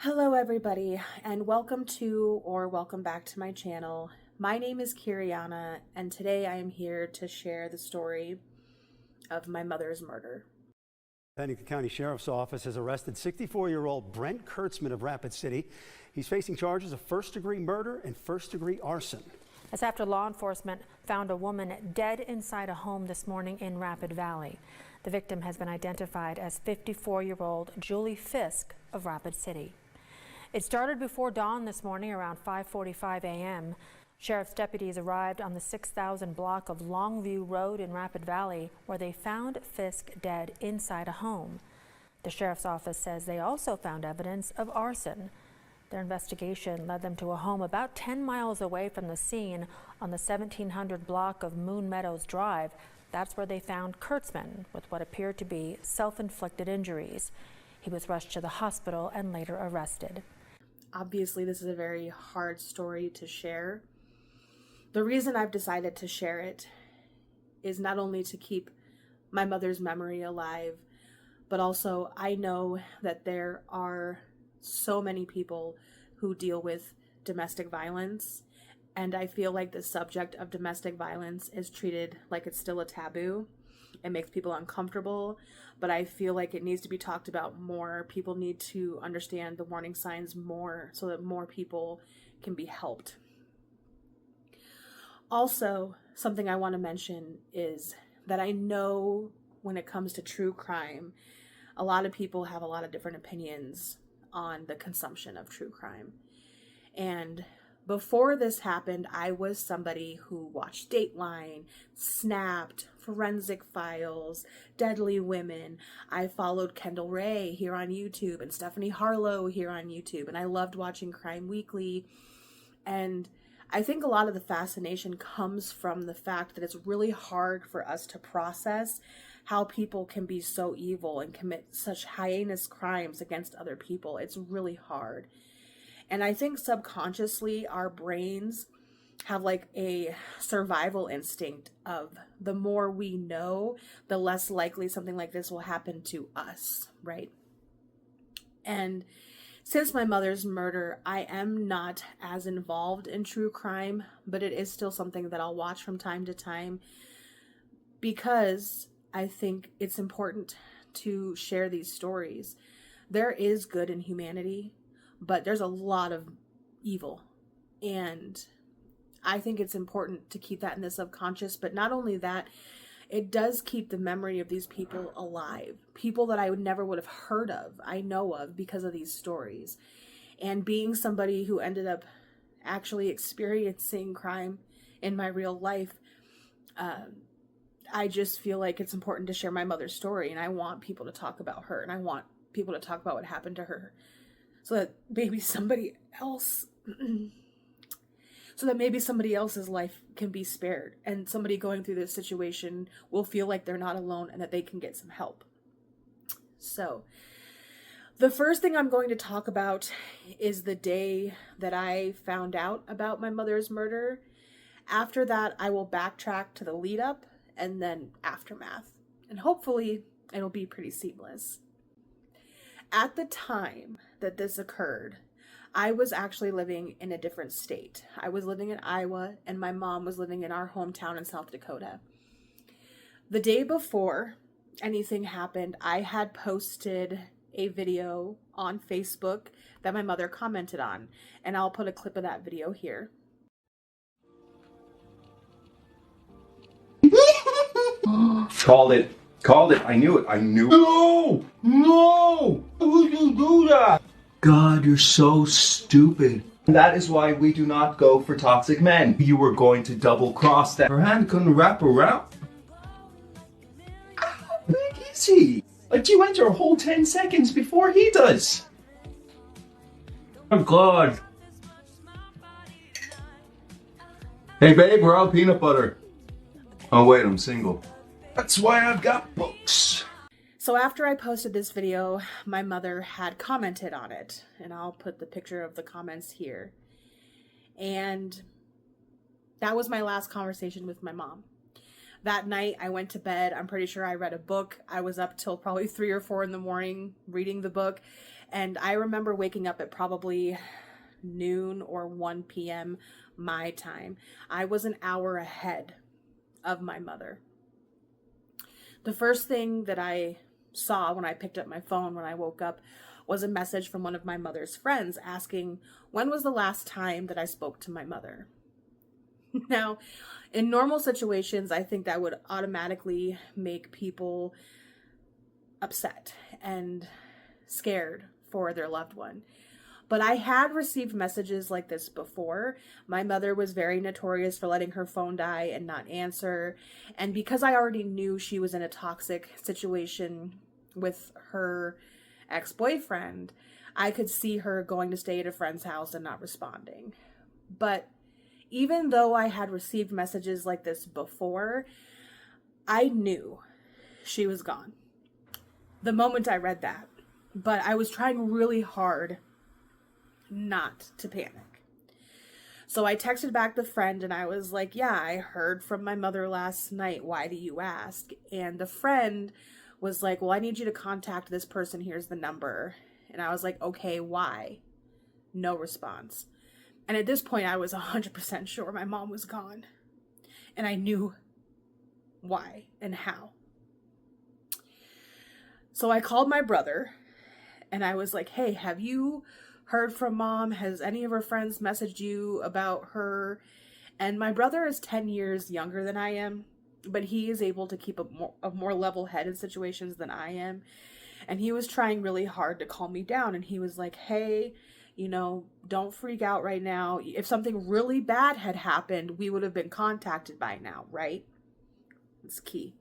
Hello everybody, and welcome to or welcome back to my channel. My name is Kiriana, and today I am here to share the story of my mother's murder. Pennington County Sheriff's Office has arrested 64-year-old Brent Kurtzman of Rapid City. He's facing charges of first-degree murder and first-degree arson. That's after law enforcement found a woman dead inside a home this morning in Rapid Valley. The victim has been identified as 54-year-old Dodge-Fisk of Rapid City. It started before dawn this morning around 5:45 a.m. Sheriff's deputies arrived on the 6,000 block of Longview Road in Rapid Valley, where they found Fisk dead inside a home. The sheriff's office says they also found evidence of arson. Their investigation led them to a home about 10 miles away from the scene on the 1700 block of Moon Meadows Drive. That's where they found Kurtzman with what appeared to be self-inflicted injuries. He was rushed to the hospital and later arrested. Obviously, this is a very hard story to share. The reason I've decided to share it is not only to keep my mother's memory alive, but also I know that there are so many people who deal with domestic violence, and I feel like the subject of domestic violence is treated like it's still a taboo. It makes people uncomfortable, but I feel like it needs to be talked about more. People need to understand the warning signs more so that more people can be helped. Also, something I want to mention is that I know when it comes to true crime, a lot of people have a lot of different opinions on the consumption of true crime. And before this happened, I was somebody who watched Dateline, Snapped, Forensic Files, Deadly Women. I followed Kendall Ray here on YouTube and Stephanie Harlow here on YouTube, and I loved watching Crime Weekly. And I think a lot of the fascination comes from the fact that it's really hard for us to process how people can be so evil and commit such heinous crimes against other people. It's really hard. And I think subconsciously our brains have like a survival instinct of the more we know, the less likely something like this will happen to us, right? And since my mother's murder, I am not as involved in true crime, but it is still something that I'll watch from time to time because I think it's important to share these stories. There is good in humanity, but there's a lot of evil, and I think it's important to keep that in the subconscious. But not only that, it does keep the memory of these people alive. People that I never would have heard of, I know of because of these stories. And being somebody who ended up actually experiencing crime in my real life, I just feel like it's important to share my mother's story, and I want people to talk about her, and I want people to talk about what happened to her. So that maybe somebody else's life can be spared, and somebody going through this situation will feel like they're not alone and that they can get some help. So the first thing I'm going to talk about is the day that I found out about my mother's murder. After that, I will backtrack to the lead up and then aftermath, and hopefully it'll be pretty seamless. At the time that this occurred, I was actually living in a different state. I was living in Iowa, and my mom was living in our hometown in South Dakota. The day before anything happened, I had posted a video on Facebook that my mother commented on, and I'll put a clip of that video here. Called it. I knew it. No! Why would you do that? God, you're so stupid. That is why we do not go for toxic men. You were going to double cross that. Her hand couldn't wrap around. How big is he? Like, you enter a whole 10 seconds before he does. Oh, God. Hey, babe, we're out peanut butter. Oh, wait, I'm single. That's why I've got books. So after I posted this video, my mother had commented on it, and I'll put the picture of the comments here. And that was my last conversation with my mom. That night I went to bed. I'm pretty sure I read a book. I was up till probably 3 or 4 in the morning reading the book. And I remember waking up at probably noon or 1 p.m. my time. I was an hour ahead of my mother. The first thing that I saw when I picked up my phone when I woke up was a message from one of my mother's friends asking when was the last time that I spoke to my mother. Now, in normal situations, I think that would automatically make people upset and scared for their loved one. But I had received messages like this before. My mother was very notorious for letting her phone die and not answer. And because I already knew she was in a toxic situation with her ex-boyfriend, I could see her going to stay at a friend's house and not responding. But even though I had received messages like this before, I knew she was gone the moment I read that. But I was trying really hard not to panic. So I texted back the friend and I was like, yeah, I heard from my mother last night. Why do you ask? And the friend was like, well, I need you to contact this person. Here's the number. And I was like, okay, why? No response. And at this point, I was 100% sure my mom was gone. And I knew why and how. So I called my brother and I was like, hey, have you heard from mom? Has any of her friends messaged you about her? And my brother is 10 years younger than I am, but he is able to keep a more level head in situations than I am. And he was trying really hard to calm me down. And he was like, hey, don't freak out right now. If something really bad had happened, we would have been contacted by now, right? It's key.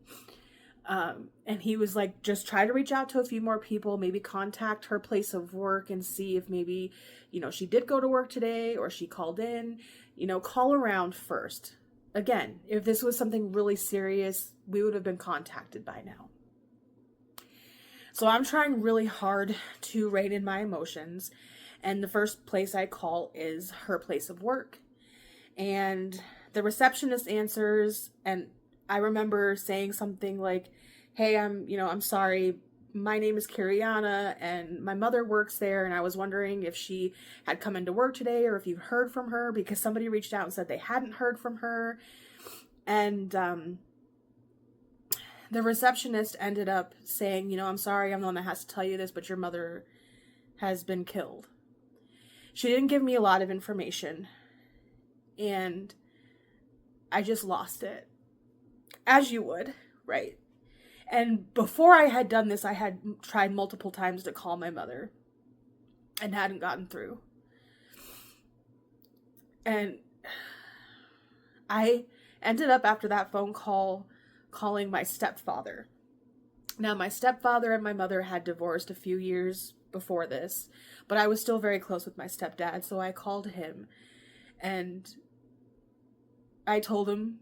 And he was like, just try to reach out to a few more people, maybe contact her place of work and see if maybe, she did go to work today or she called in, call around first. Again, if this was something really serious, we would have been contacted by now. So I'm trying really hard to rein in my emotions. And the first place I call is her place of work. And the receptionist answers, and I remember saying something like, hey, I'm sorry. My name is Kiriana and my mother works there. And I was wondering if she had come into work today or if you heard from her, because somebody reached out and said they hadn't heard from her. And the receptionist ended up saying, I'm sorry, I'm the one that has to tell you this, but your mother has been killed. She didn't give me a lot of information. And I just lost it. As you would, right? And before I had done this, I had tried multiple times to call my mother and hadn't gotten through. And I ended up, after that phone call, calling my stepfather. Now, my stepfather and my mother had divorced a few years before this, but I was still very close with my stepdad, so I called him and I told him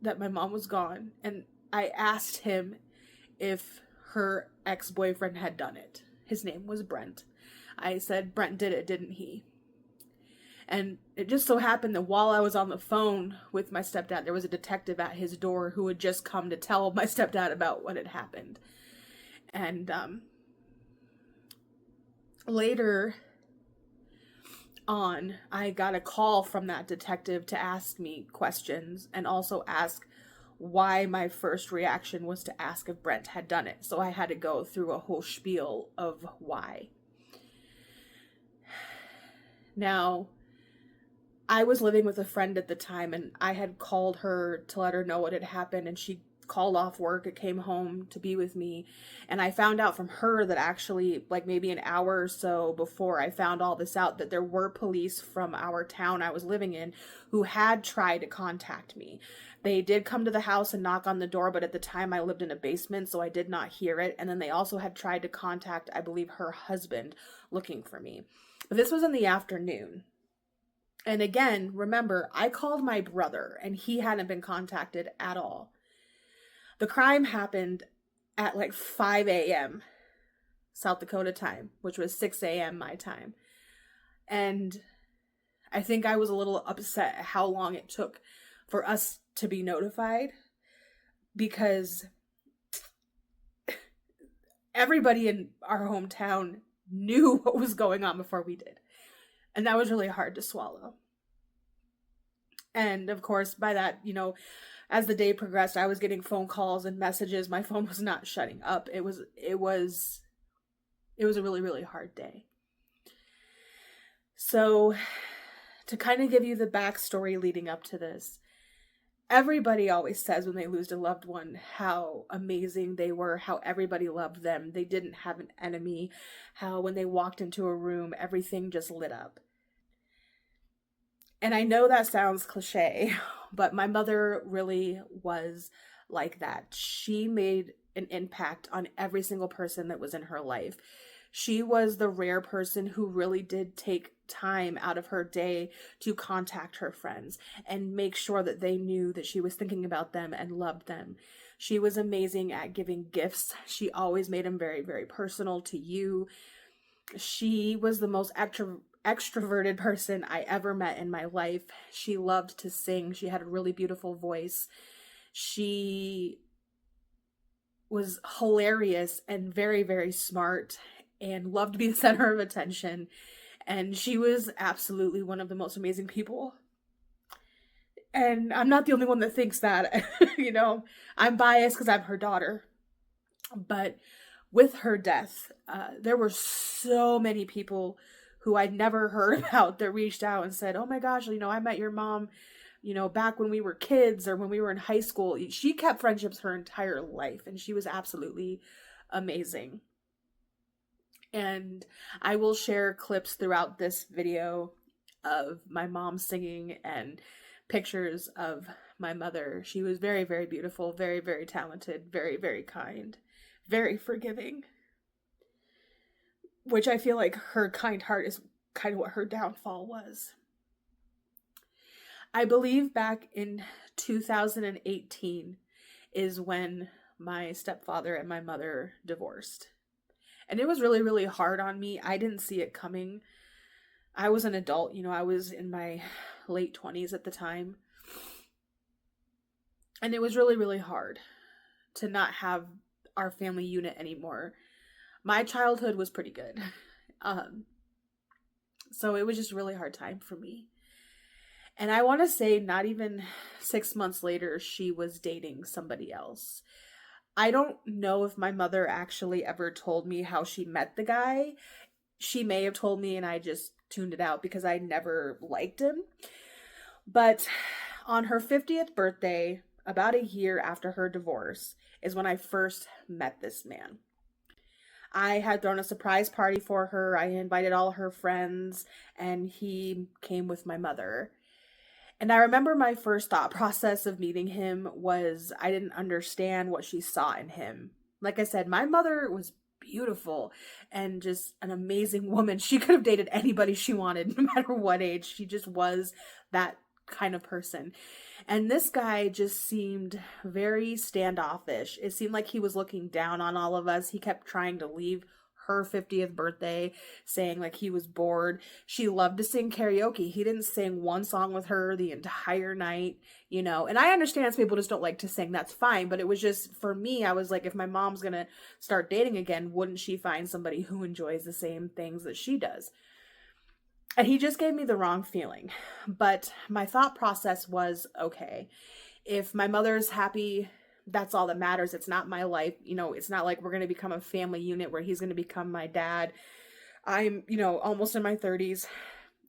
that my mom was gone, and I asked him if her ex-boyfriend had done it. His name was Brent. I said, Brent did it, didn't he? And it just so happened that while I was on the phone with my stepdad, there was a detective at his door who had just come to tell my stepdad about what had happened. And later on, I got a call from that detective to ask me questions and also ask why my first reaction was to ask if Brent had done it. So I had to go through a whole spiel of why. Now, I was living with a friend at the time and I had called her to let her know what had happened, and she called off work and came home to be with me. And I found out from her that actually, like maybe an hour or so before I found all this out, that there were police from our town I was living in who had tried to contact me. They did come to the house and knock on the door, but at the time I lived in a basement, so I did not hear it. And then they also had tried to contact, I believe, her husband looking for me. But this was in the afternoon. And again, remember, I called my brother and he hadn't been contacted at all. The crime happened at like 5 a.m. South Dakota time, which was 6 a.m. my time. And I think I was a little upset at how long it took for us to be notified, because everybody in our hometown knew what was going on before we did. And that was really hard to swallow. And of course, by that, as the day progressed, I was getting phone calls and messages. My phone was not shutting up. It was a really, really hard day. So to kind of give you the backstory leading up to this, everybody always says when they lose a loved one how amazing they were, how everybody loved them. They didn't have an enemy, how when they walked into a room, everything just lit up. And I know that sounds cliche, but my mother really was like that. She made an impact on every single person that was in her life. She was the rare person who really did take time out of her day to contact her friends and make sure that they knew that she was thinking about them and loved them. She was amazing at giving gifts. She always made them very, very personal to you. She was the most extroverted person I ever met in my life. She loved to sing. She had a really beautiful voice. She was hilarious and very, very smart and loved to be the center of attention. And she was absolutely one of the most amazing people. And I'm not the only one that thinks that. I'm biased because I'm her daughter. But with her death, there were so many people who I'd never heard about that reached out and said, oh my gosh, I met your mom, back when we were kids or when we were in high school. She kept friendships her entire life, and she was absolutely amazing. And I will share clips throughout this video of my mom singing and pictures of my mother. She was very, very beautiful, very, very talented, very, very kind, very forgiving. Which I feel like her kind heart is kind of what her downfall was. I believe back in 2018 is when my stepfather and my mother divorced. And it was really, really hard on me. I didn't see it coming. I was an adult, I was in my late 20s at the time. And it was really, really hard to not have our family unit anymore. My childhood was pretty good. So it was just a really hard time for me. And I want to say not even 6 months later, she was dating somebody else. I don't know if my mother actually ever told me how she met the guy. She may have told me and I just tuned it out because I never liked him. But on her 50th birthday, about a year after her divorce, is when I first met this man. I had thrown a surprise party for her. I invited all her friends, and he came with my mother. And I remember my first thought process of meeting him was I didn't understand what she saw in him. Like I said, my mother was beautiful and just an amazing woman. She could have dated anybody she wanted, no matter what age. She just was that kind of person. And this guy just seemed very standoffish. It seemed like he was looking down on all of us. He kept trying to leave her 50th birthday, saying like he was bored. She loved to sing karaoke. He didn't sing one song with her the entire night, and I understand some people just don't like to sing. That's fine. But it was just, for me, I was like, if my mom's going to start dating again, wouldn't she find somebody who enjoys the same things that she does? And he just gave me the wrong feeling. But my thought process was, okay, if my mother's happy, that's all that matters. It's not my life. It's not like we're going to become a family unit where he's going to become my dad. I'm, almost in my 30s.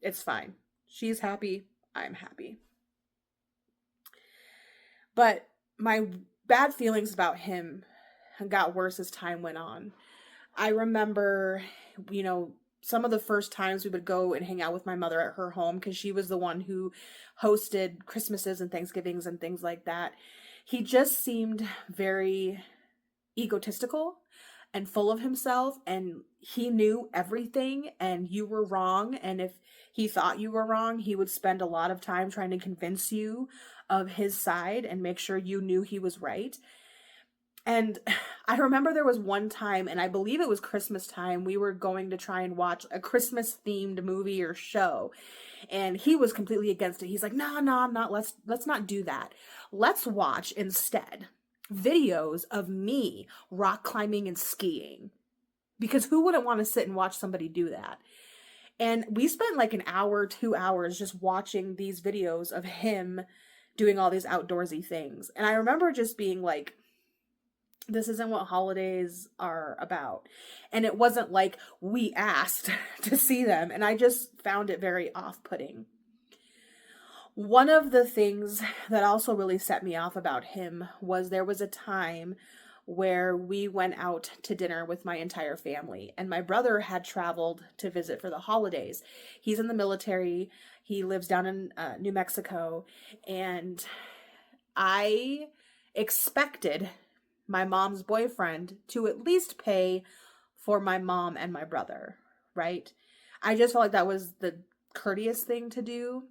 It's fine. She's happy. I'm happy. But my bad feelings about him got worse as time went on. I remember, some of the first times we would go and hang out with my mother at her home because she was the one who hosted Christmases and Thanksgivings and things like that. He just seemed very egotistical and full of himself, and he knew everything and you were wrong. And if he thought you were wrong, he would spend a lot of time trying to convince you of his side and make sure you knew he was right. And I remember there was one time, and I believe it was Christmas time, we were going to try and watch a Christmas themed movie or show. And he was completely against it. He's like, no, I'm not. Let's not do that. Let's watch instead videos of me rock climbing and skiing. because who wouldn't want to sit and watch somebody do that? And we spent like an hour, 2 hours just watching these videos of him doing all these outdoorsy things. And I remember just being like, this isn't what holidays are about. And it wasn't like we asked to see them. And I just found it very off-putting. One of the things that also really set me off about him was there was a time where we went out to dinner with my entire family, and my brother had traveled to visit for the holidays. He's in the military. He lives down in New Mexico, and I expected my mom's boyfriend to at least pay for my mom and my brother, right? I just felt like that was the courteous thing to do.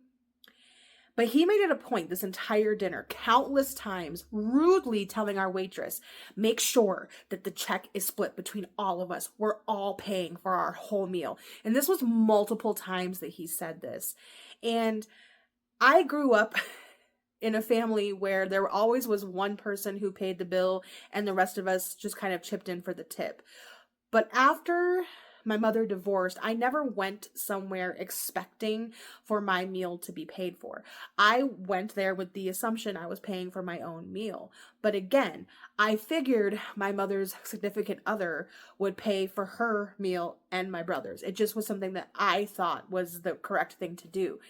But he made it a point this entire dinner, countless times, rudely telling our waitress, make sure that the check is split between all of us. We're all paying for our whole meal. And this was multiple times that he said this. And I grew up in a family where there always was one person who paid the bill and the rest of us just kind of chipped in for the tip. But after my mother divorced, I never went somewhere expecting for my meal to be paid for. I went there with the assumption I was paying for my own meal. But again, I figured my mother's significant other would pay for her meal and my brother's. It just was something that I thought was the correct thing to do.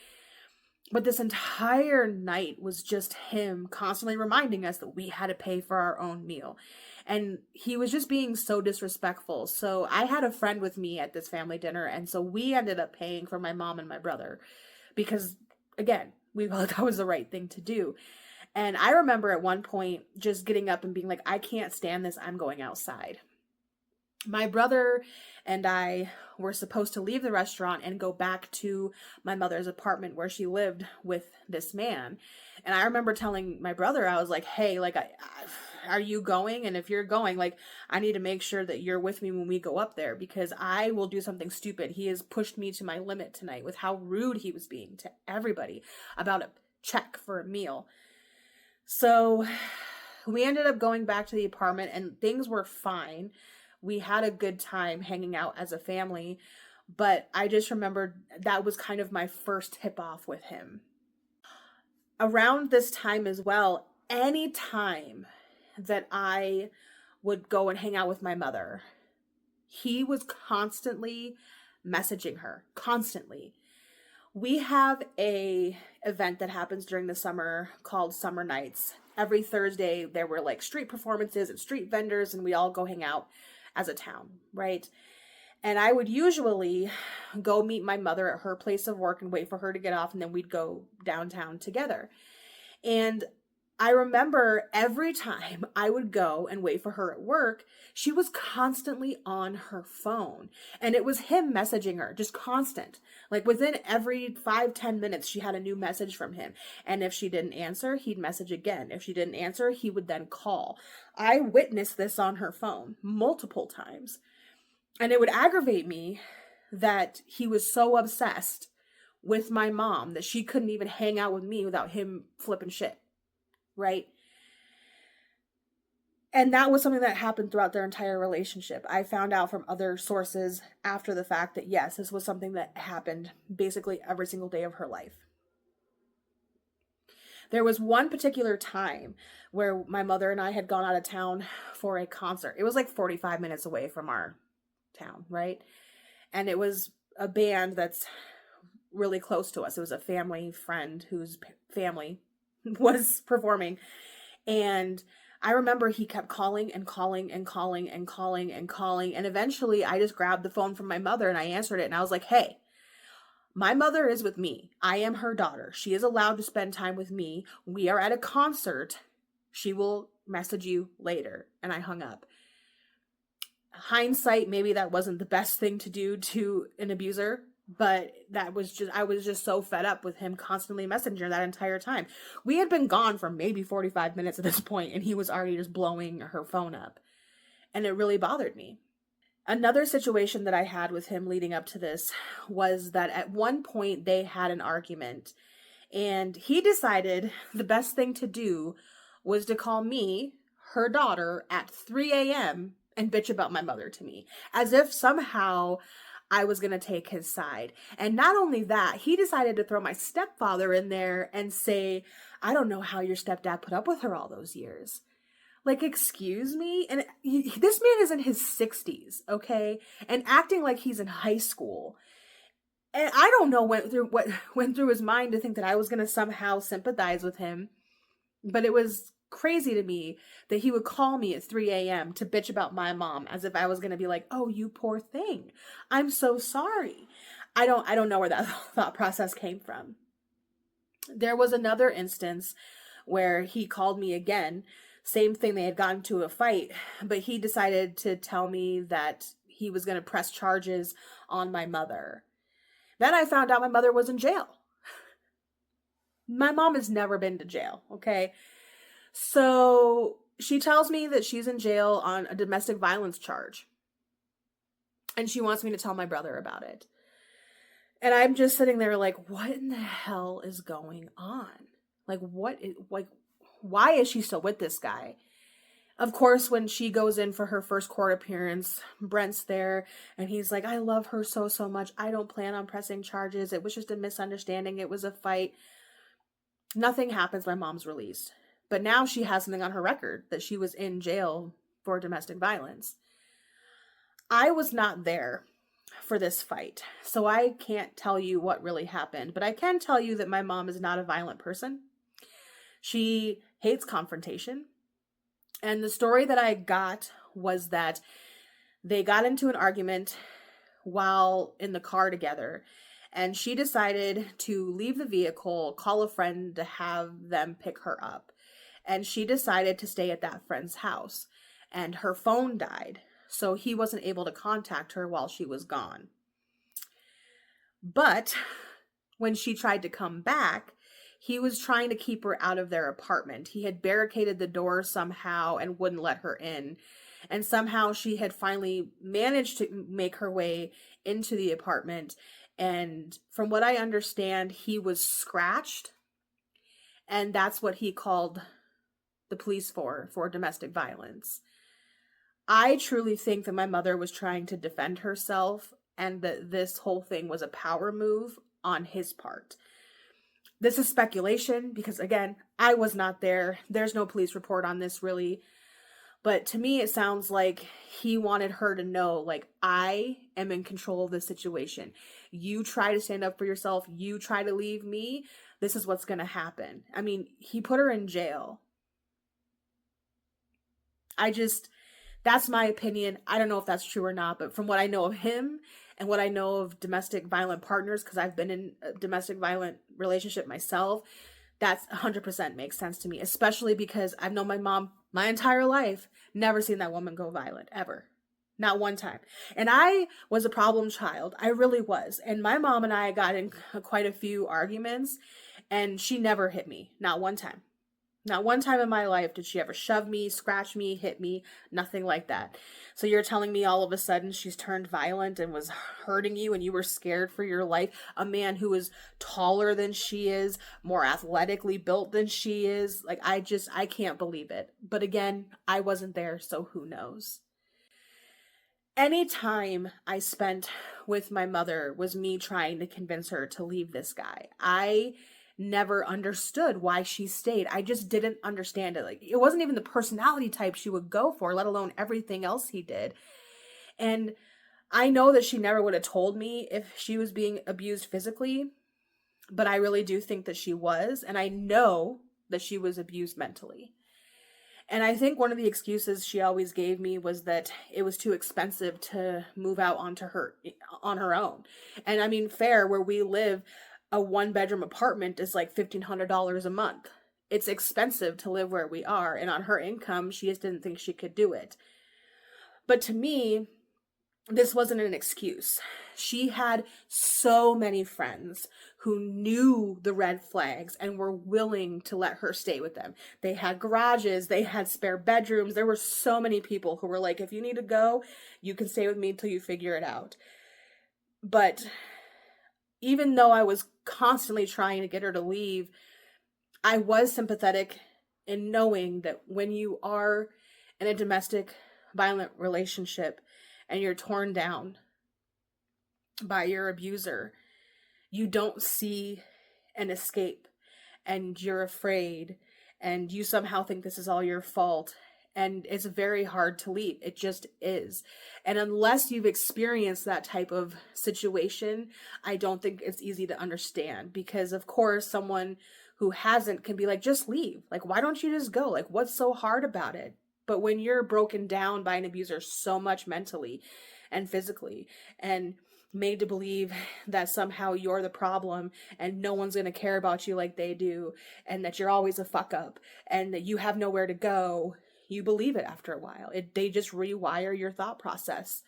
But this entire night was just him constantly reminding us that we had to pay for our own meal. And he was just being so disrespectful. So I had a friend with me at this family dinner. And so we ended up paying for my mom and my brother. Because, again, we felt that was the right thing to do. And I remember at one point just getting up and being like, I can't stand this. I'm going outside. My brother and I were supposed to leave the restaurant and go back to my mother's apartment where she lived with this man. And I remember telling my brother, I was like, hey, like, are you going? And if you're going, like, I need to make sure that you're with me when we go up there because I will do something stupid. He has pushed me to my limit tonight with how rude he was being to everybody about a check for a meal. So we ended up going back to the apartment and things were fine. We had a good time hanging out as a family, but I just remembered that was kind of my first tip off with him. Around this time as well, any time that I would go and hang out with my mother, he was constantly messaging her, constantly. We have a event that happens during the summer called Summer Nights. Every Thursday, there were like street performances and street vendors, and we all go hang out as a town, right? And I would usually go meet my mother at her place of work and wait for her to get off, and then we'd go downtown together. And I remember every time I would go and wait for her at work, she was constantly on her phone. And it was him messaging her, just constant. Like within every 5-10 minutes, she had a new message from him. And if she didn't answer, he'd message again. If she didn't answer, he would then call. I witnessed this on her phone multiple times. And it would aggravate me that he was so obsessed with my mom that she couldn't even hang out with me without him flipping shit. Right? And that was something that happened throughout their entire relationship. I found out from other sources after the fact that yes, this was something that happened basically every single day of her life. There was one particular time where my mother and I had gone out of town for a concert. It was like 45 minutes away from our town, right? And it was a band that's really close to us. It was a family friend whose family was performing. And I remember he kept calling and calling and calling and calling and calling. And eventually I just grabbed the phone from my mother and I answered it. And I was like, hey, my mother is with me. I am her daughter. She is allowed to spend time with me. We are at a concert. She will message you later. And I hung up. Hindsight, maybe that wasn't the best thing to do to an abuser. But I was just so fed up with him constantly messaging her that entire time. We had been gone for maybe 45 minutes at this point, and he was already just blowing her phone up. And it really bothered me. Another situation that I had with him leading up to this was that at one point they had an argument, and he decided the best thing to do was to call me, her daughter, at 3 a.m. and bitch about my mother to me, as if somehow I was going to take his side. And not only that, he decided to throw my stepfather in there and say, I don't know how your stepdad put up with her all those years. Like, excuse me? And this man is in his 60s, okay? And acting like he's in high school. And I don't know what went through his mind to think that I was going to somehow sympathize with him. But it was crazy to me that he would call me at 3 a.m. to bitch about my mom, as if I was going to be like, oh, you poor thing, I'm so sorry. I don't know where that thought process came from. There was another instance where he called me again, same thing, they had gotten to a fight, but he decided to tell me that he was going to press charges on my mother. Then I found out my mother was in jail. My mom has never been to jail, okay? So she tells me that she's in jail on a domestic violence charge. And she wants me to tell my brother about it. And I'm just sitting there like, what in the hell is going on? Like, why is she still with this guy? Of course, when she goes in for her first court appearance, Brent's there and he's like, I love her so, so much. I don't plan on pressing charges. It was just a misunderstanding. It was a fight. Nothing happens. My mom's released. But now she has something on her record that she was in jail for domestic violence. I was not there for this fight, so I can't tell you what really happened. But I can tell you that my mom is not a violent person. She hates confrontation. And the story that I got was that they got into an argument while in the car together. And she decided to leave the vehicle, call a friend to have them pick her up. And she decided to stay at that friend's house. And her phone died, so he wasn't able to contact her while she was gone. But when she tried to come back, he was trying to keep her out of their apartment. He had barricaded the door somehow and wouldn't let her in. And somehow she had finally managed to make her way into the apartment. And from what I understand, he was scratched. And that's what he called the police for domestic violence. I truly think that my mother was trying to defend herself and that this whole thing was a power move on his part. This is speculation because, again, I was not there. There's no police report on this, really. But to me, it sounds like he wanted her to know, like, I am in control of this situation. You try to stand up for yourself. You try to leave me. This is what's going to happen. I mean, he put her in jail. That's my opinion. I don't know if that's true or not, but from what I know of him and what I know of domestic violent partners, because I've been in a domestic violent relationship myself, that's 100% makes sense to me, especially because I've known my mom my entire life, never seen that woman go violent, ever. Not one time. And I was a problem child. I really was. And my mom and I got in quite a few arguments, and she never hit me. Not one time. Not one time in my life did she ever shove me, scratch me, hit me, nothing like that. So you're telling me all of a sudden she's turned violent and was hurting you and you were scared for your life? A man who is taller than she is, more athletically built than she is. Like, I can't believe it. But again, I wasn't there, so who knows? Any time I spent with my mother was me trying to convince her to leave this guy. I never understood why she stayed. I just didn't understand it. Like, it wasn't even the personality type she would go for, let alone everything else he did. And I know that she never would have told me if she was being abused physically, but I really do think that she was. And I know that she was abused mentally. And I think one of the excuses she always gave me was that it was too expensive to move out on her own. And I mean, fair, where we live, a 1-bedroom apartment is like $1,500 a month. It's expensive to live where we are. And on her income, she just didn't think she could do it. But to me, this wasn't an excuse. She had so many friends who knew the red flags and were willing to let her stay with them. They had garages, they had spare bedrooms. There were so many people who were like, if you need to go, you can stay with me until you figure it out. But even though I was constantly trying to get her to leave, I was sympathetic in knowing that when you are in a domestic violent relationship and you're torn down by your abuser, you don't see an escape, and you're afraid, and you somehow think this is all your fault, and it's very hard to leave. It just is. And unless you've experienced that type of situation, I don't think it's easy to understand, because of course someone who hasn't can be like, just leave. Like, why don't you just go? Like, what's so hard about it? But when you're broken down by an abuser so much mentally and physically, and made to believe that somehow you're the problem and no one's going to care about you like they do, and that you're always a fuck up and that you have nowhere to go, you believe it after a while. They just rewire your thought process.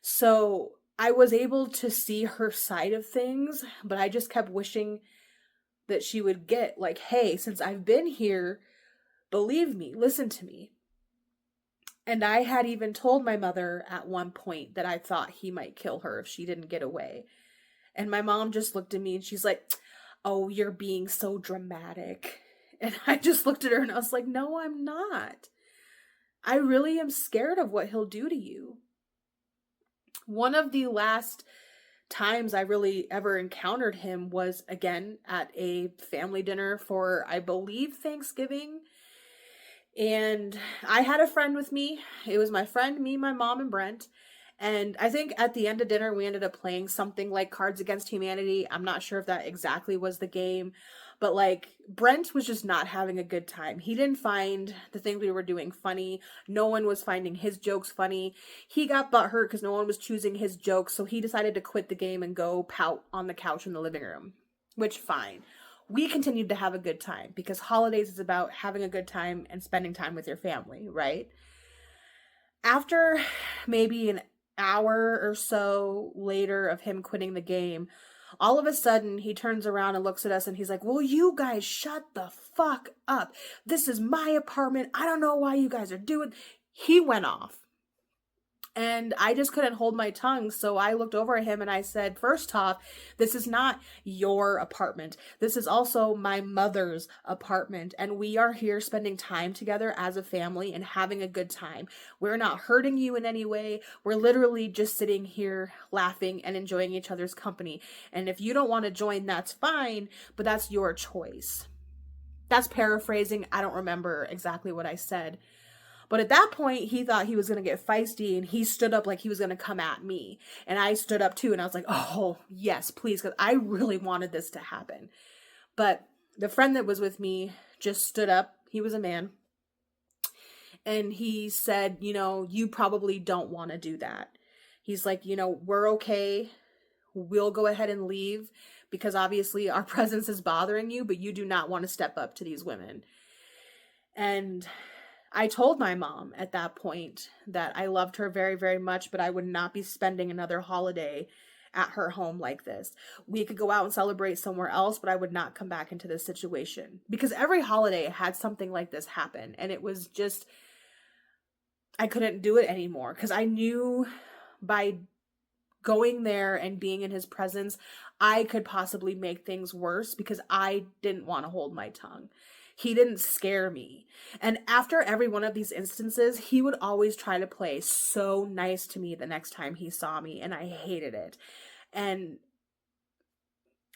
So I was able to see her side of things, but I just kept wishing that she would get like, hey, since I've been here, believe me, listen to me. And I had even told my mother at one point that I thought he might kill her if she didn't get away. And my mom just looked at me and she's like, oh, you're being so dramatic. And I just looked at her and I was like, no, I'm not. I really am scared of what he'll do to you. One of the last times I really ever encountered him was, again, at a family dinner for, I believe, Thanksgiving. And I had a friend with me. It was my friend, me, my mom, and Brent. And I think at the end of dinner, we ended up playing something like Cards Against Humanity. I'm not sure if that exactly was the game. But like, Brent was just not having a good time. He didn't find the things we were doing funny. No one was finding his jokes funny. He got butthurt because no one was choosing his jokes. So he decided to quit the game and go pout on the couch in the living room. Which, fine. We continued to have a good time, because holidays is about having a good time and spending time with your family, right? After maybe an hour or so later of him quitting the game, all of a sudden he turns around and looks at us and he's like, well, you guys shut the fuck up. This is my apartment. I don't know why you guys are doing. He went off. And I just couldn't hold my tongue. So I looked over at him and I said, first off, this is not your apartment. This is also my mother's apartment. And we are here spending time together as a family and having a good time. We're not hurting you in any way. We're literally just sitting here laughing and enjoying each other's company. And if you don't want to join, that's fine, but that's your choice. That's paraphrasing. I don't remember exactly what I said. But at that point, he thought he was going to get feisty, and he stood up like he was going to come at me. And I stood up too, and I was like, oh, yes, please, because I really wanted this to happen. But the friend that was with me just stood up. He was a man. And he said, you know, you probably don't want to do that. He's like, you know, we're okay. We'll go ahead and leave, because obviously our presence is bothering you, but you do not want to step up to these women. And I told my mom at that point that I loved her very, very much, but I would not be spending another holiday at her home like this. We could go out and celebrate somewhere else, but I would not come back into this situation, because every holiday had something like this happen. And it was just, I couldn't do it anymore, because I knew by going there and being in his presence, I could possibly make things worse, because I didn't want to hold my tongue. He didn't scare me. And after every one of these instances, he would always try to play so nice to me the next time he saw me, and I hated it. And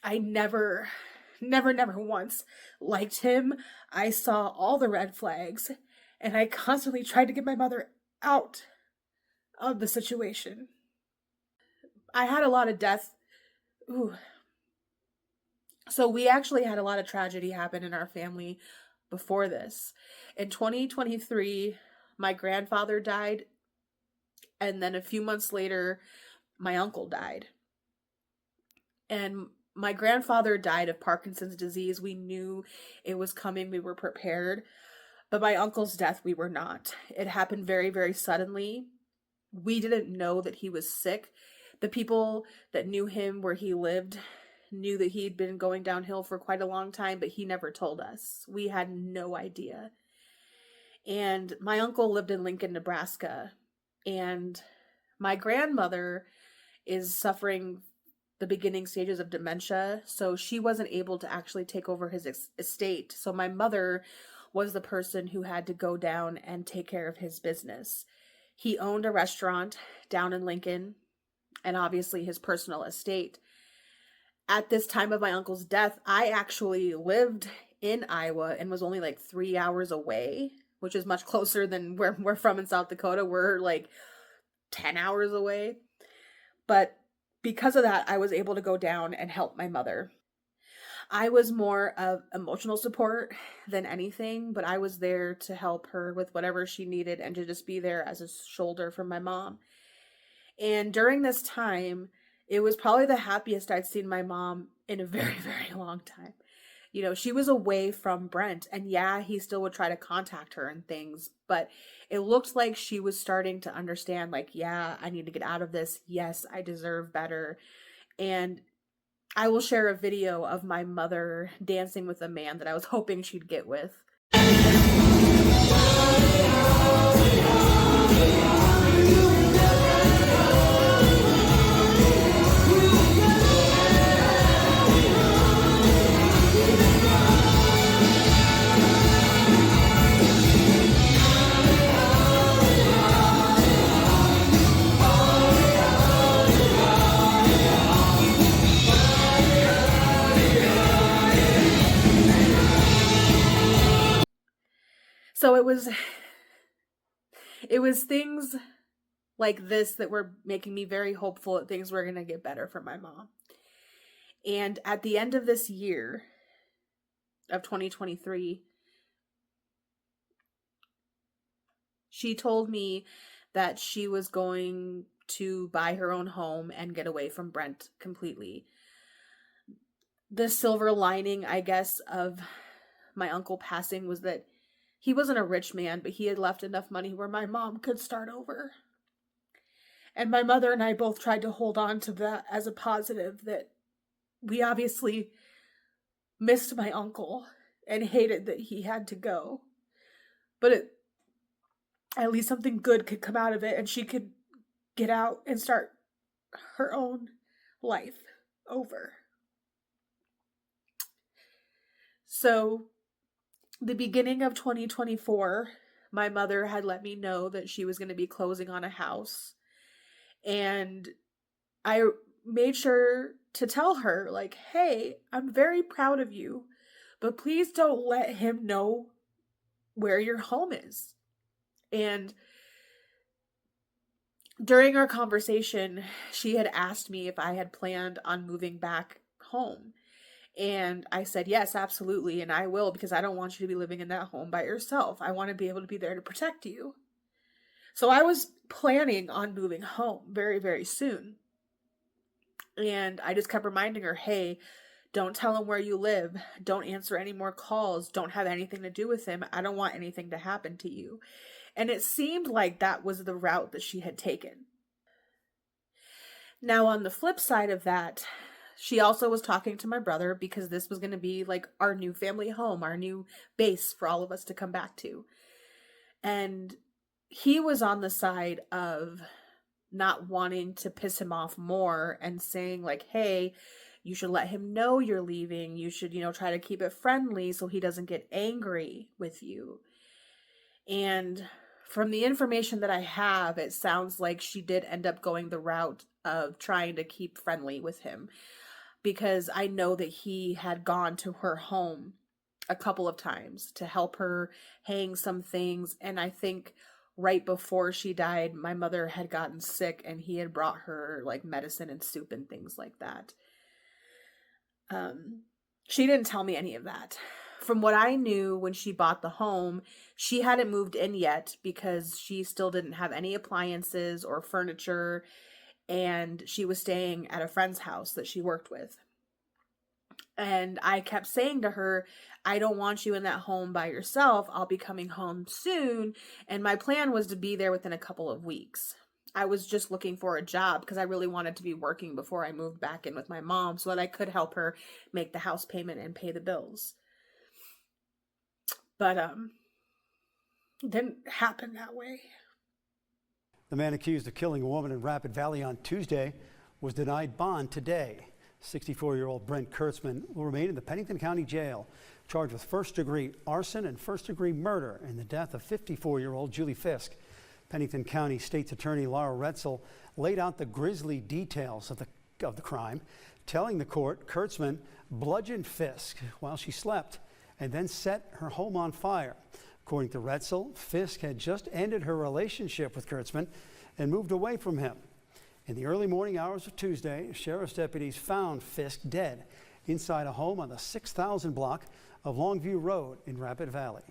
I never once liked him. I saw all the red flags, and I constantly tried to get my mother out of the situation. I had a lot of death. Ooh. So we actually had a lot of tragedy happen in our family before this. In 2023, my grandfather died. And then a few months later, my uncle died. And my grandfather died of Parkinson's disease. We knew it was coming. We were prepared. But my uncle's death, we were not. It happened very, very suddenly. We didn't know that he was sick. The people that knew him where he lived knew that he'd been going downhill for quite a long time, but he never told us. We had no idea. And my uncle lived in Lincoln, Nebraska, and my grandmother is suffering the beginning stages of dementia, so she wasn't able to actually take over his estate. So my mother was the person who had to go down and take care of his business. He owned a restaurant down in Lincoln and obviously his personal estate. At this time of my uncle's death, I actually lived in Iowa and was only like 3 hours away, which is much closer than where we're from in South Dakota. We're like 10 hours away. But because of that, I was able to go down and help my mother. I was more of emotional support than anything, but I was there to help her with whatever she needed and to just be there as a shoulder for my mom. And during this time, it was probably the happiest I'd seen my mom in a very, very long time. You know, she was away from Brent, and yeah, he still would try to contact her and things, but it looked like she was starting to understand, like, yeah, I need to get out of this. Yes, I deserve better. And I will share a video of my mother dancing with a man that I was hoping she'd get with. So it was things like this that were making me very hopeful that things were going to get better for my mom. And at the end of this year of 2023, she told me that she was going to buy her own home and get away from Brent completely. The silver lining, I guess, of my uncle passing was that he wasn't a rich man, but he had left enough money where my mom could start over. And my mother and I both tried to hold on to that as a positive, that we obviously missed my uncle and hated that he had to go. But at least something good could come out of it, and she could get out and start her own life over. So the beginning of 2024, my mother had let me know that she was going to be closing on a house. And I made sure to tell her, like, hey, I'm very proud of you, but please don't let him know where your home is. And during our conversation, she had asked me if I had planned on moving back home. And I said, yes, absolutely. And I will, because I don't want you to be living in that home by yourself. I want to be able to be there to protect you. So I was planning on moving home very, very soon. And I just kept reminding her, hey, don't tell him where you live. Don't answer any more calls. Don't have anything to do with him. I don't want anything to happen to you. And it seemed like that was the route that she had taken. Now, on the flip side of that, she also was talking to my brother, because this was going to be like our new family home, our new base for all of us to come back to. And he was on the side of not wanting to piss him off more and saying, like, hey, you should let him know you're leaving. You should, try to keep it friendly so he doesn't get angry with you. And from the information that I have, it sounds like she did end up going the route of trying to keep friendly with him, because I know that he had gone to her home a couple of times to help her hang some things. And I think right before she died, my mother had gotten sick and he had brought her like medicine and soup and things like that. She didn't tell me any of that. From what I knew, when she bought the home, she hadn't moved in yet because she still didn't have any appliances or furniture. And she was staying at a friend's house that she worked with. And I kept saying to her, I don't want you in that home by yourself. I'll be coming home soon. And my plan was to be there within a couple of weeks. I was just looking for a job because I really wanted to be working before I moved back in with my mom so that I could help her make the house payment and pay the bills. But it didn't happen that way. The man accused of killing a woman in Rapid Valley on Tuesday was denied bond today. 64-year-old Brent Kurtzman will remain in the Pennington County Jail, charged with first-degree arson and first-degree murder in the death of 54-year-old Julie Fisk. Pennington County State's Attorney Laura Retzel laid out the grisly details of the crime, telling the court Kurtzman bludgeoned Fisk while she slept and then set her home on fire. According to Retzel, Fisk had just ended her relationship with Kurtzman and moved away from him. In the early morning hours of Tuesday, sheriff's deputies found Fisk dead inside a home on the 6,000 block of Longview Road in Rapid Valley.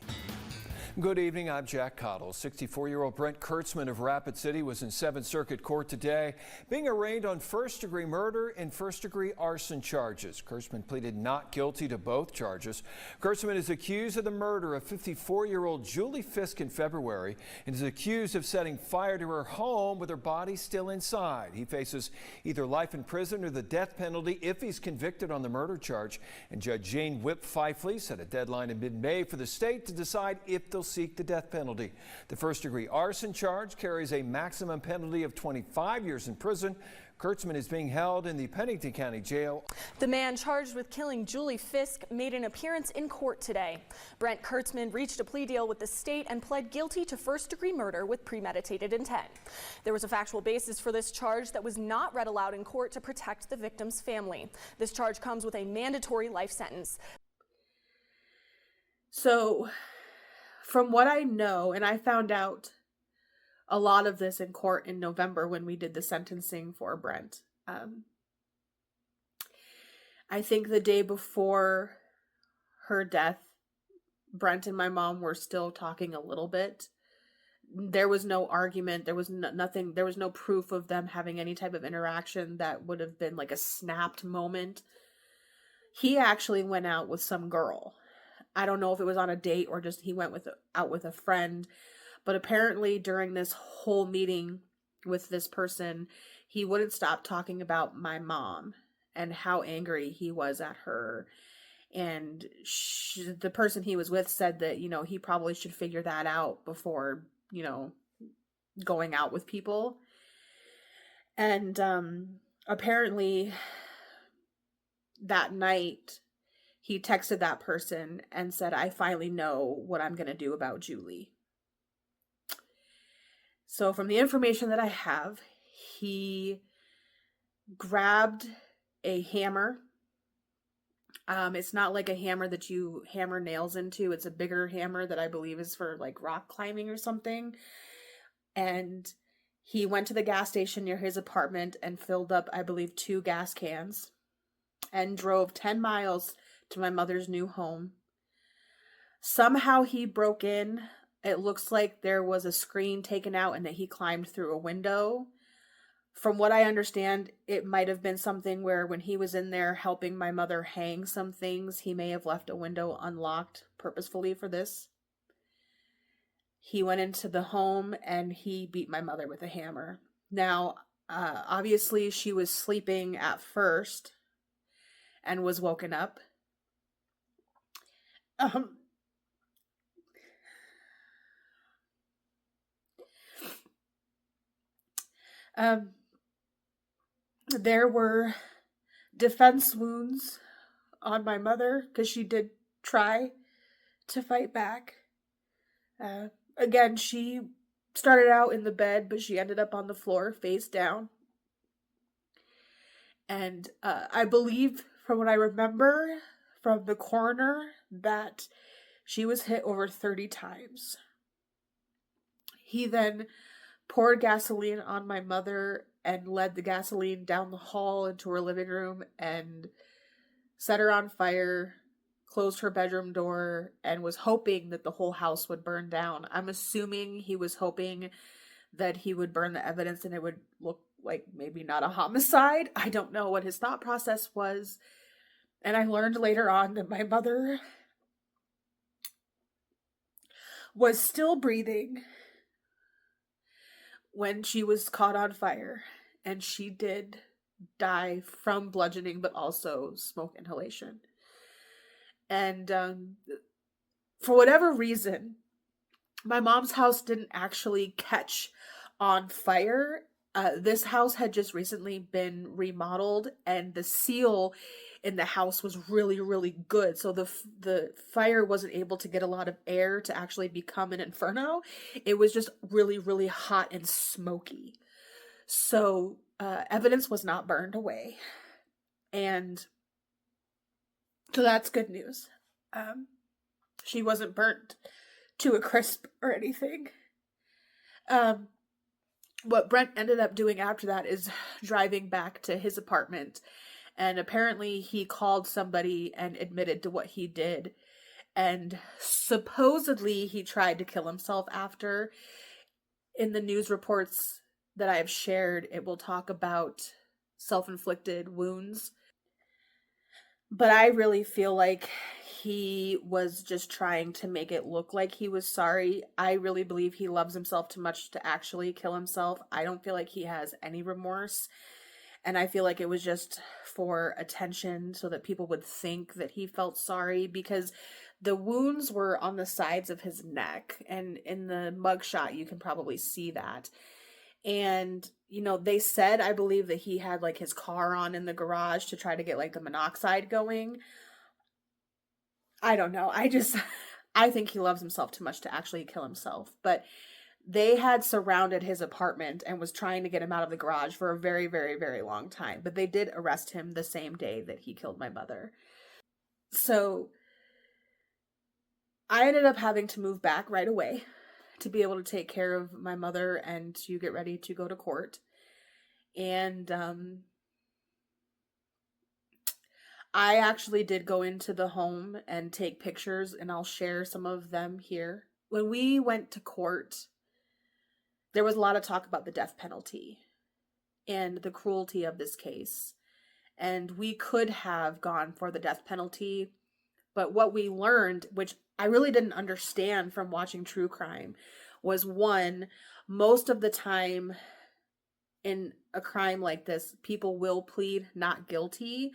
Good evening, I'm Jack Cottle. 64-year-old Brent Kurtzman of Rapid City was in 7th Circuit Court today, being arraigned on first-degree murder and first-degree arson charges. Kurtzman pleaded not guilty to both charges. Kurtzman is accused of the murder of 54-year-old Julie Fisk in February and is accused of setting fire to her home with her body still inside. He faces either life in prison or the death penalty if he's convicted on the murder charge. And Judge Jane Whip Fifley set a deadline in mid-May for the state to decide if they'll seek the death penalty. The first-degree arson charge carries a maximum penalty of 25 years in prison. Kurtzman is being held in the Pennington County Jail. The man charged with killing Julie Fisk made an appearance in court today. Brent Kurtzman reached a plea deal with the state and pled guilty to first-degree murder with premeditated intent. There was a factual basis for this charge that was not read aloud in court to protect the victim's family. This charge comes with a mandatory life sentence. So, from what I know, and I found out a lot of this in court in November when we did the sentencing for Brent. I think the day before her death, Brent and my mom were still talking a little bit. There was no argument. There was nothing. There was no proof of them having any type of interaction that would have been like a snapped moment. He actually went out with some girl. I don't know if it was on a date or just he went out with a friend, but apparently during this whole meeting with this person, he wouldn't stop talking about my mom and how angry he was at her. And the person he was with said that, you know, he probably should figure that out before, you know, going out with people. And apparently that night, he texted that person and said, I finally know what I'm going to do about Julie. So from the information that I have, he grabbed a hammer. It's not like a hammer that you hammer nails into. It's a bigger hammer that I believe is for like rock climbing or something. And he went to the gas station near his apartment and filled up, I believe, 2 gas cans and drove 10 miles to my mother's new home. Somehow he broke in. It looks like there was a screen taken out and that he climbed through a window. From what I understand, it might have been something where when he was in there helping my mother hang some things, he may have left a window unlocked purposefully for this. He went into the home and he beat my mother with a hammer. Now, obviously she was sleeping at first and was woken up. There were defense wounds on my mother because she did try to fight back. Again, she started out in the bed, but she ended up on the floor face down. And I believe, from what I remember from the coroner, that she was hit over 30 times. He then poured gasoline on my mother and led the gasoline down the hall into her living room and set her on fire, closed her bedroom door, and was hoping that the whole house would burn down. I'm assuming he was hoping that he would burn the evidence and it would look like maybe not a homicide. I don't know what his thought process was. And I learned later on that my mother was still breathing when she was caught on fire, and she did die from bludgeoning but also smoke inhalation. And for whatever reason, my mom's house didn't actually catch on fire. This house had just recently been remodeled, and the seal in the house was really, really good. So the fire wasn't able to get a lot of air to actually become an inferno. It was just really, really hot and smoky. So evidence was not burned away. And so that's good news. She wasn't burnt to a crisp or anything. What Brent ended up doing after that is driving back to his apartment, and apparently he called somebody and admitted to what he did, and supposedly he tried to kill himself after. In the news reports that I have shared, it will talk about self-inflicted wounds, but I really feel like he was just trying to make it look like he was sorry. I really believe he loves himself too much to actually kill himself. I don't feel like he has any remorse. And I feel like it was just for attention so that people would think that he felt sorry, because the wounds were on the sides of his neck. And in the mugshot, you can probably see that. And, you know, they said, I believe, that he had like his car on in the garage to try to get like the monoxide going. I don't know. I think he loves himself too much to actually kill himself. But they had surrounded his apartment and was trying to get him out of the garage for a very, very, very long time. But they did arrest him the same day that he killed my mother. So I ended up having to move back right away to be able to take care of my mother and to get ready to go to court. And I actually did go into the home and take pictures, and I'll share some of them here. When we went to court, there was a lot of talk about the death penalty and the cruelty of this case. And we could have gone for the death penalty, but what we learned, which I really didn't understand from watching true crime, was one, most of the time in a crime like this, people will plead not guilty.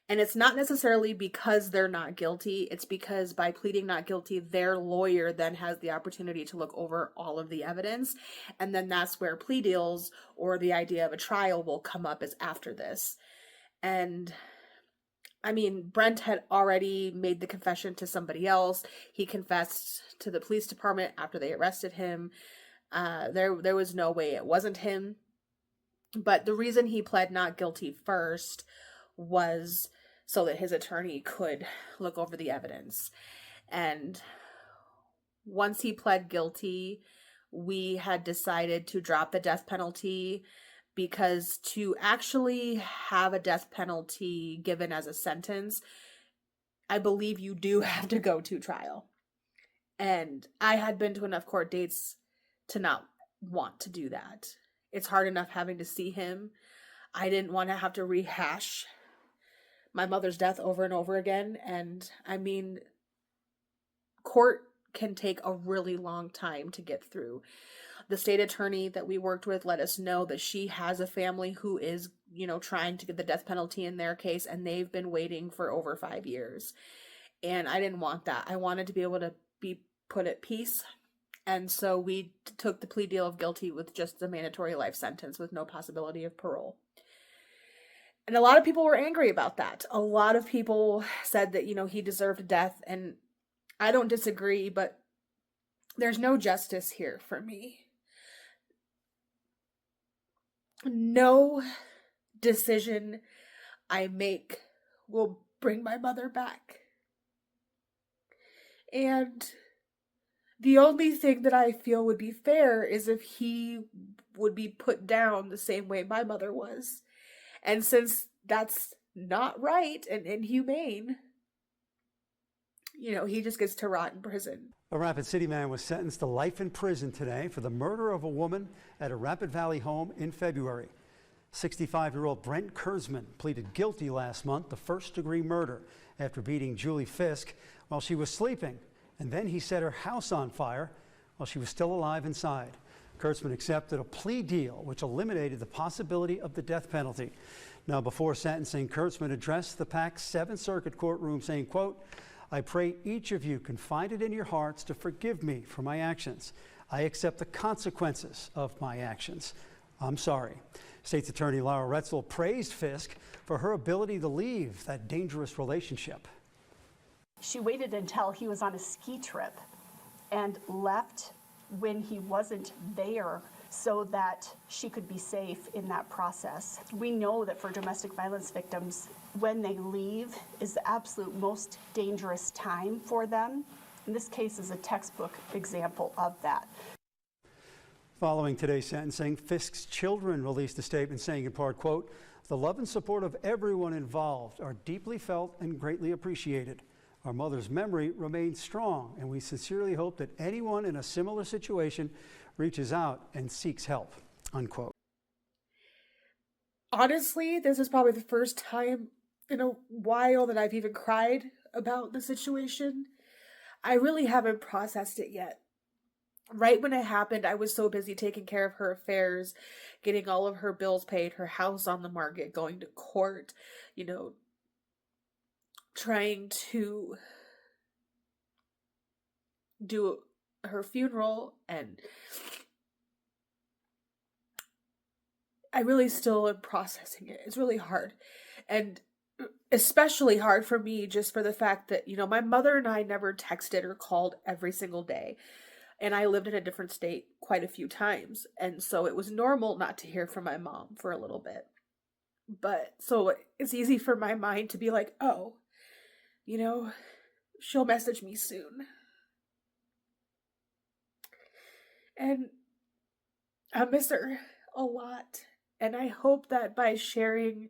And it's not necessarily because they're not guilty. It's because by pleading not guilty, their lawyer then has the opportunity to look over all of the evidence. And then that's where plea deals or the idea of a trial will come up, is after this. And I mean, Brent had already made the confession to somebody else. He confessed to the police department after they arrested him. There was no way it wasn't him. But the reason he pled not guilty first was so that his attorney could look over the evidence. And once he pled guilty, we had decided to drop the death penalty, because to actually have a death penalty given as a sentence, I believe you do have to go to trial. And I had been to enough court dates to not want to do that. It's hard enough having to see him. I didn't want to have to rehash my mother's death over and over again. And I mean, court can take a really long time to get through. The state attorney that we worked with let us know that she has a family who is, you know, trying to get the death penalty in their case, and they've been waiting for over 5 years. And I didn't want that. I wanted to be able to be put at peace. And so we took the plea deal of guilty with just the mandatory life sentence with no possibility of parole. And a lot of people were angry about that. A lot of people said that, you know, he deserved death. And I don't disagree, but there's no justice here for me. No decision I make will bring my mother back. And the only thing that I feel would be fair is if he would be put down the same way my mother was. And since that's not right and inhumane, you know, he just gets to rot in prison. A Rapid City man was sentenced to life in prison today for the murder of a woman at a Rapid Valley home in February. 65-year-old Brent Kurtzman pleaded guilty last month to first-degree murder after beating Julie Fisk while she was sleeping. And then he set her house on fire while she was still alive inside. Kurtzman accepted a plea deal which eliminated the possibility of the death penalty. Now, before sentencing, Kurtzman addressed the packed 7th Circuit courtroom saying, quote, "I pray each of you can find it in your hearts to forgive me for my actions. I accept the consequences of my actions. I'm sorry. State's Attorney Laura Retzel praised Fisk for her ability to leave that dangerous relationship. She waited until he was on a ski trip and left when he wasn't there so that she could be safe in that process. We know that for domestic violence victims, when they leave is the absolute most dangerous time for them. And this case is a textbook example of that. Following today's sentencing, Fisk's children released a statement saying in part, quote, "The love and support of everyone involved are deeply felt and greatly appreciated. Our mother's memory remains strong, and we sincerely hope that anyone in a similar situation reaches out and seeks help," unquote. Honestly, this is probably the first time in a while that I've even cried about the situation. I really haven't processed it yet. Right when it happened, I was so busy taking care of her affairs, getting all of her bills paid, her house on the market, going to court, trying to do her funeral, and I really still am processing it. It's really hard, and especially hard for me just for the fact that, my mother and I never texted or called every single day. And I lived in a different state quite a few times. And so it was normal not to hear from my mom for a little bit. But so it's easy for my mind to be like, oh, she'll message me soon. And I miss her a lot. And I hope that by sharing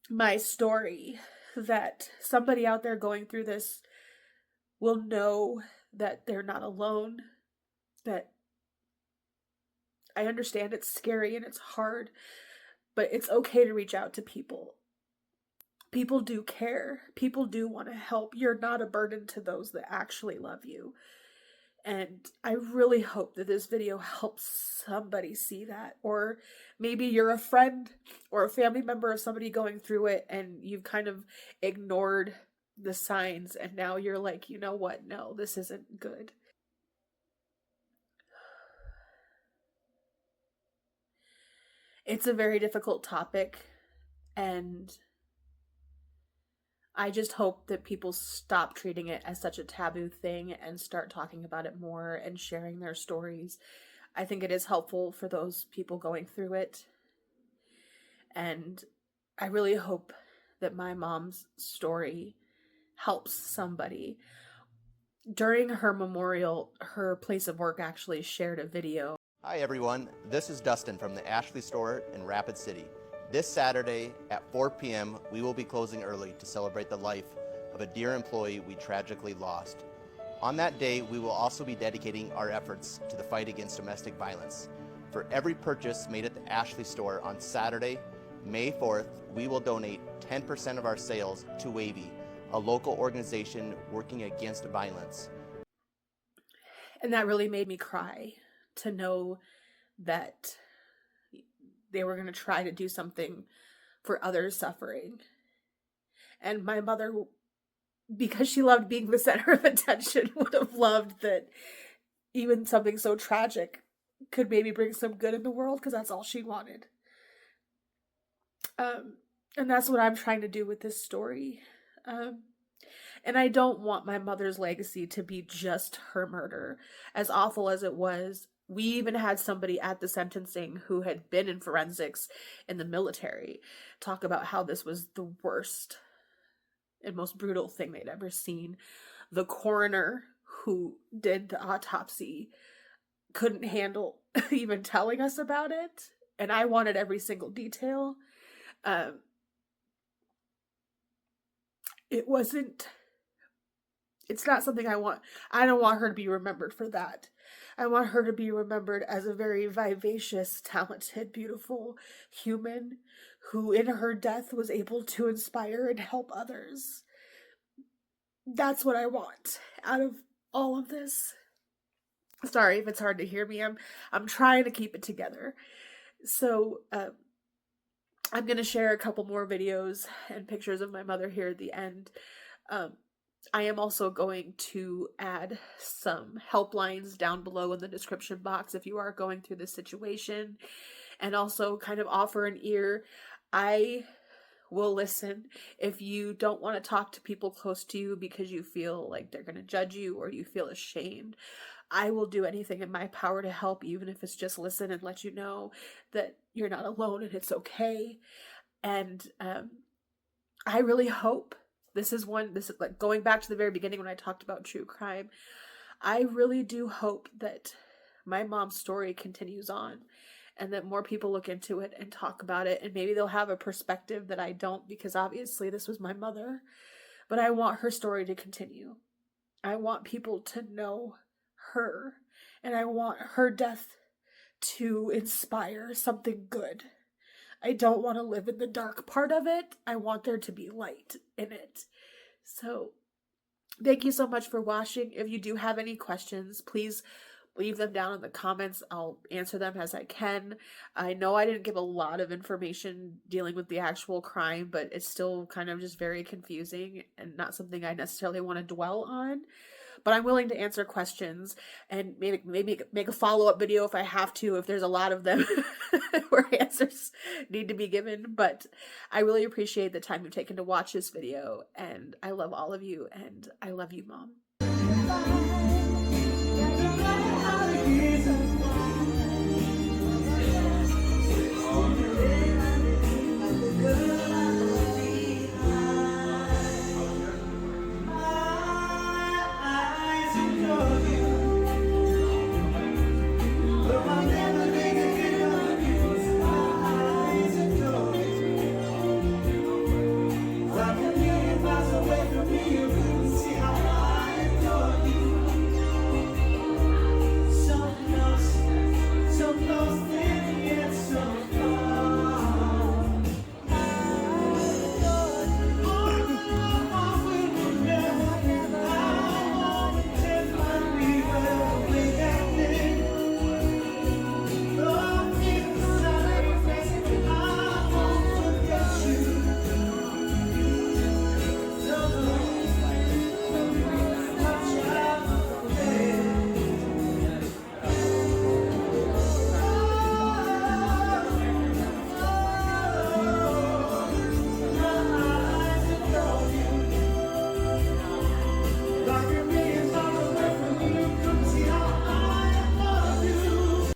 my story, that somebody out there going through this will know that they're not alone, that I understand it's scary and it's hard, but it's okay to reach out to people. People do care. People do want to help. You're not a burden to those that actually love you. And I really hope that this video helps somebody see that. Or maybe you're a friend or a family member of somebody going through it and you've kind of ignored the signs, and now you're like, you know what? No, this isn't good. It's a very difficult topic, and I just hope that people stop treating it as such a taboo thing and start talking about it more and sharing their stories. I think it is helpful for those people going through it, and I really hope that my mom's story helps somebody. During her memorial, her place of work actually shared a video. Hi everyone, this is Dustin from the Ashley store in Rapid City. This Saturday at 4 p.m. we will be closing early to celebrate the life of a dear employee we tragically lost. On that day, we will also be dedicating our efforts to the fight against domestic violence. For every purchase made at the Ashley store on Saturday, May 4th, we will donate 10% of our sales to Wavy, a local organization working against violence. And that really made me cry to know that they were going to try to do something for others suffering. And my mother, because she loved being the center of attention, would have loved that even something so tragic could maybe bring some good in the world, because that's all she wanted. And that's what I'm trying to do with this story. And I don't want my mother's legacy to be just her murder. As awful as it was, we even had somebody at the sentencing who had been in forensics in the military talk about how this was the worst and most brutal thing they'd ever seen. The coroner who did the autopsy couldn't handle even telling us about it, and I wanted every single detail. It's not something I want. I don't want her to be remembered for that. I want her to be remembered as a very vivacious, talented, beautiful human who in her death was able to inspire and help others. That's what I want out of all of this. Sorry if it's hard to hear me. I'm trying to keep it together. So I'm going to share a couple more videos and pictures of my mother here at the end. I am also going to add some helplines down below in the description box if you are going through this situation, and also kind of offer an ear. I will listen. If you don't want to talk to people close to you because you feel like they're going to judge you or you feel ashamed, I will do anything in my power to help, even if it's just listen and let you know that you're not alone and it's okay. And I really hope this is like going back to the very beginning when I talked about true crime. I really do hope that my mom's story continues on and that more people look into it and talk about it, and maybe they'll have a perspective that I don't, because obviously this was my mother, but I want her story to continue. I want people to know her, and I want her death to inspire something good. I don't want to live in the dark part of it. I want there to be light in it. So thank you so much for watching. If you do have any questions, please leave them down in the comments. I'll answer them as I can. I know I didn't give a lot of information dealing with the actual crime, but it's still kind of just very confusing and not something I necessarily want to dwell on. But I'm willing to answer questions and maybe make a follow-up video if I have to, if there's a lot of them where answers need to be given. But I really appreciate the time you've taken to watch this video, and I love all of you, and I love you, Mom.